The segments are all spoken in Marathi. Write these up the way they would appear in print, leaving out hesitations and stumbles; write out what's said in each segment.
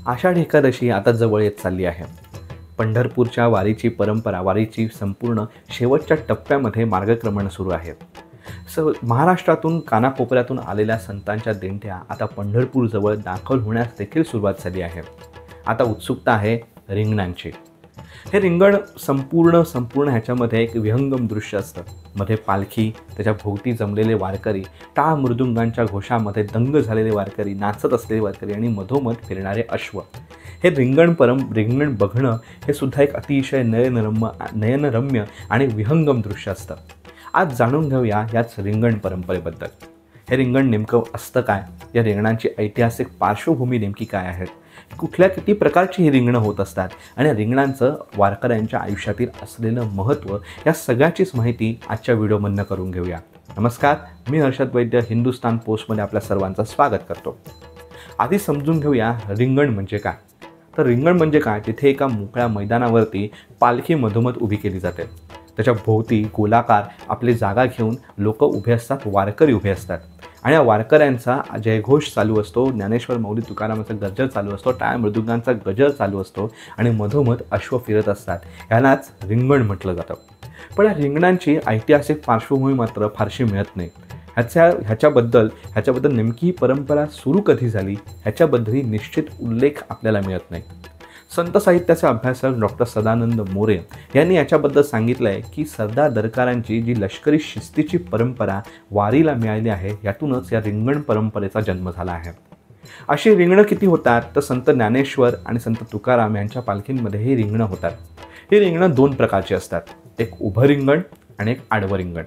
आषाढ एकादशी आता जवळ येत चालली आहे. पंढरपूरच्या वारीची संपूर्ण शेवटच्या टप्प्यामध्ये मार्गक्रमण सुरू आहे. महाराष्ट्रातून कानाकोपऱ्यातून आलेल्या संतांच्या दिंड्या आता पंढरपूरजवळ दाखल होण्यास देखील सुरुवात झाली आहे. आता उत्सुकता आहे रिंगणांची. हे रिंगण संपूर्ण ह्याच्यामध्ये एक विहंगम दृश्य असतं. मध्ये पालखी, त्याच्या भोवती जमलेले वारकरी, टाळ मृदुंगांच्या घोषामध्ये दंग झालेले वारकरी, नाचत असलेले वारकरी आणि मधोमध फिरणारे अश्व. हे रिंगण बघणं हे सुद्धा एक अतिशय नयनरम्य आणि विहंगम दृश्य असतं. आज जाणून घेऊया याच रिंगण परंपरेबद्दल. हे रिंगण नेमकं असतं काय? या रिंगणांची ऐतिहासिक पार्श्वभूमी नेमकी काय आहे? किती प्रकारची ही रिंगणं होत असतात आणि रिंगणांचं वारकऱ्यांच्या आयुष्यातील असलेलं महत्त्व, या सगळ्याचीच माहिती आजच्या व्हिडिओमधनं करून घेऊया. नमस्कार, मी हर्षद वैद्य, हिंदुस्तान पोस्टमध्ये आपल्या सर्वांचं स्वागत करतो. आधी समजून घेऊया रिंगण म्हणजे काय. तर रिंगण म्हणजे काय? तिथे एका मोकळ्या मैदानावरती पालखी मधोमध उभी केली जाते. त्याच्या भोवती गोलाकार आपली जागा घेऊन लोक उभे असतात, वारकरी उभे असतात आणि या वारकऱ्यांचा जयघोष चालू असतो, ज्ञानेश्वर माऊली तुकारामाचा गजर चालू असतो, टाळ मृदुंगांचा गजर चालू असतो आणि मधोमध अश्व फिरत असतात. यालाच रिंगण म्हटलं जातं. पण या रिंगणांची ऐतिहासिक पार्श्वभूमी मात्र फारशी मिळत नाही. ह्याच्याबद्दल नेमकी ही परंपरा सुरू कधी झाली ह्याच्याबद्दलही निश्चित उल्लेख आपल्याला मिळत नाही. संत साहित्याचे अभ्यासक डॉक्टर सदानंद मोरे यांनी याच्याबद्दल सांगितलं आहे की सरदार दरकारांची जी लष्करी शिस्तीची परंपरा वारीला मिळाली आहे, यातूनच या रिंगण परंपरेचा जन्म झाला आहे. अशी रिंगणं किती होतात? तर संत ज्ञानेश्वर आणि संत तुकाराम यांच्या पालखींमध्ये ही रिंगणं होतात. ही रिंगणं दोन प्रकारची असतात. एक उभं रिंगण आणि एक आडवं रिंगण.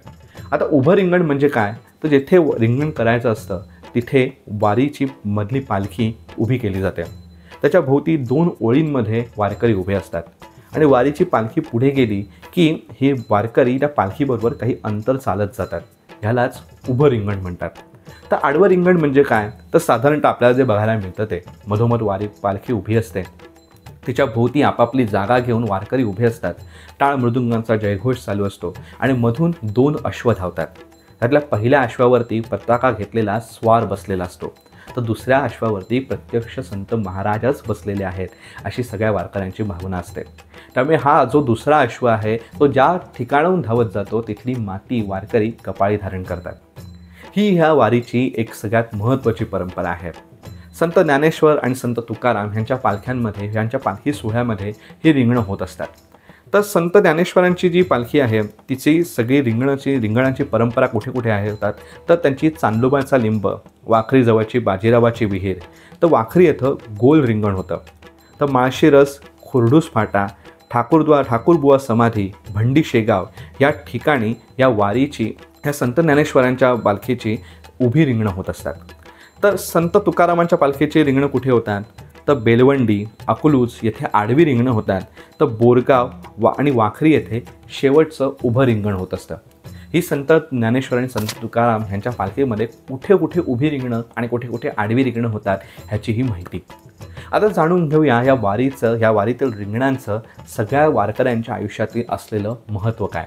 आता उभं रिंगण म्हणजे काय? तर जिथे रिंगण करायचं असतं तिथे वारीची मधली पालखी उभी केली जाते. त्याच्या भोवती दोन ओळींमध्ये वारकरी उभे असतात आणि वारीची पालखी पुढे गेली की हे वारकरी त्या पालखीबरोबर काही अंतर चालत जातात. ह्यालाच उभं रिंगण म्हणतात. तर आडवं रिंगण म्हणजे काय? तर साधारणतः आपल्याला जे बघायला मिळतं ते मधोमध पालखी उभी असते, तिच्या भोवती आपापली जागा घेऊन वारकरी उभे असतात, टाळ मृदुंगांचा जयघोष चालू असतो आणि मधून दोन अश्व धावतात. त्यातल्या पहिल्या अश्वावरती पताका घेतलेला स्वार बसलेला असतो, तर दुसऱ्या अश्वावरती प्रत्यक्ष संत महाराजच बसलेले आहेत, अशी सगळ्या वारकऱ्यांची भावना असते. त्यामुळे हा जो दुसरा अश्व आहे तो ज्या ठिकाणाहून धावत जातो तिथली माती वारकरी कपाळी धारण करतात. ही ह्या वारीची एक सगळ्यात महत्त्वाची परंपरा आहे. संत ज्ञानेश्वर आणि संत तुकाराम यांच्या पालखी सोहळ्यामध्ये ही रिंगणं होत असतात. तर संत ज्ञानेश्वरांची जी पालखी आहे तिची सगळी रिंगणांची परंपरा कुठे कुठे होतात? तर त्यांची चांदोबाचा लिंब, वाखरी जवळची बाजीरावाची विहीर, तर वाखरी येथं गोल रिंगण होतं. तर माळशिरस, खुर्डूस फाटा, ठाकूरबुवा समाधी, भंडी शेगाव या ठिकाणी या संत ज्ञानेश्वरांच्या पालखीची उभी रिंगणं होत असतात. तर संत तुकारामांच्या पालखीची रिंगणं कुठे होतात? तर बेलवंडी, अकलूज येथे आडवी रिंगणं होतात. तर बोरगाव आणि वाखरी येथे शेवटचं उभं रिंगण होत असतं. ही संत ज्ञानेश्वर आणि संत तुकाराम यांच्या पालखीमध्ये कुठे कुठे उभी रिंगणं आणि कुठे कुठे आडवी रिंगणं होतात ह्याची ही माहिती. आता जाणून घेऊया या वारीतील रिंगणांचं सगळ्या वारकऱ्यांच्या आयुष्यातील असलेलं महत्त्व काय.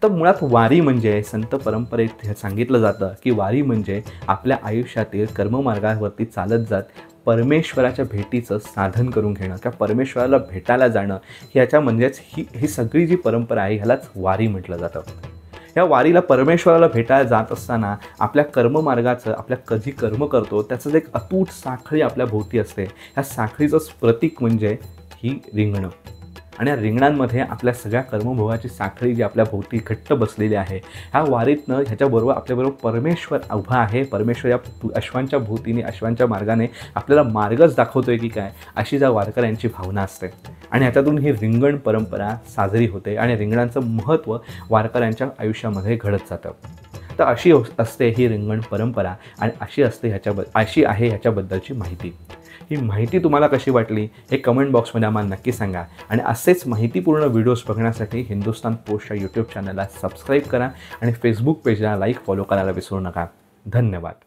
तर मुळात वारी म्हणजे संत परंपरेत सांगितलं जातं की वारी म्हणजे आपल्या आयुष्यातील कर्ममार्गावरती चालत जात परमेश्वराच्या भेटीचं साधन करून घेणं किंवा परमेश्वराला भेटायला जाणं. ह्याच्या म्हणजेच ही सगळी जी परंपरा आहे ह्यालाच वारी म्हटलं जातं. या वारीला परमेश्वराला भेटायला जात असताना आपल्या कर्ममार्गाचं, आपल्या कधी कर्म करतो त्याचं एक अतूट साखळी आपल्या भोवती असते. ह्या साखळीचंच प्रतीक म्हणजे ही रिंगणं. आणि या रिंगणांमध्ये आपल्या सगळ्या कर्मभोगाची साखळी जी आपल्या भोवती घट्ट बसलेली आहे, ह्या वारीतनं ह्याच्याबरोबर आपल्याबरोबर परमेश्वर उभा आहे. परमेश्वर या अश्वांच्या भोवतीने, अश्वांच्या मार्गाने आपल्याला मार्गच दाखवतोय की काय, अशी ज्या वारकऱ्यांची भावना असते. आणि ह्याच्यातून ही रिंगण परंपरा साजरी होते आणि रिंगणांचं महत्त्व वारकऱ्यांच्या आयुष्यामध्ये घडत जातं. तर अशी असते ही रिंगण परंपरा आणि अशी आहे ह्याच्याबद्दलची माहिती. ही माहिती तुम्हाला कशी वाटली हे कमेंट बॉक्समध्ये आम्हाला नक्की सांगा. आणि असेच माहितीपूर्ण व्हिडिओज बघण्यासाठी हिंदुस्तान पोस्टच्या यूट्यूब चॅनलला सबस्क्राईब करा आणि फेसबुक पेजला फॉलो करायला विसरू नका. धन्यवाद.